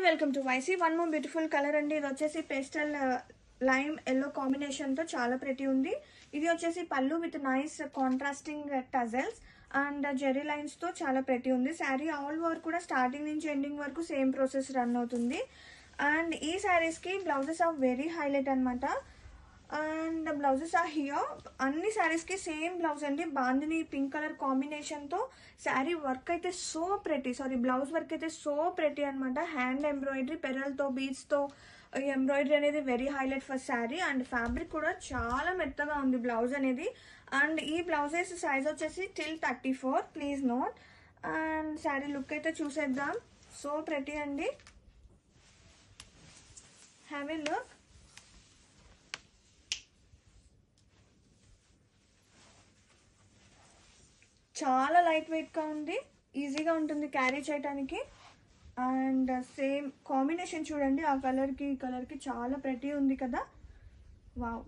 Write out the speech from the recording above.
Welcome to YC. One more beautiful colour అండి. ఇది వచ్చేసి పేస్టల్ లైమ్ ఎల్లో కాంబినేషన్ తో చాలా ప్రెటీ ఉంది. ఇది వచ్చేసి పళ్ళు with nice contrasting tassels and zari lines తో చాలా ప్రెటీ ఉంది. శారీ ఆల్ ఓవర్ కూడా స్టార్టింగ్ నుంచి ఎండింగ్ వరకు సేమ్ ప్రాసెస్ రన్ అవుతుంది. అండ్ ఈ శారీస్ కి బ్లౌజెస్ ఆర్ వెరీ హైలైట్ అనమాట. And blouses are here. అన్ని శారీస్ కి సేమ్ బ్లౌజ్ అండి. బాందిని పింక్ కలర్ కాంబినేషన్ తో శారీ వర్క్ అయితే సో ప్రెటీ, బ్లౌజ్ వర్క్ అయితే సో ప్రెటీ అనమాట. హ్యాండ్ ఎంబ్రాయిడరీ పెరల్ తో బీడ్స్ తో ఎంబ్రాయిడరీ అనేది very highlight for sari. And fabric కూడా చాలా మెత్తగా ఉంది బ్లౌజ్ అనేది. అండ్ ఈ బ్లౌజెస్ సైజ్ వచ్చేసి till 34, please note. And sari look అయితే చూసేద్దాం. సో ప్రెటీ అండి. Have a look. చాలా లైట్ వెయిట్గా ఉంది, ఈజీగా ఉంటుంది క్యారీ చేయడానికి. అండ్ సేమ్ కాంబినేషన్ చూడండి, ఆ కలర్కి ఈ కలర్కి చాలా ప్రెటీ ఉంది కదా. వావ్.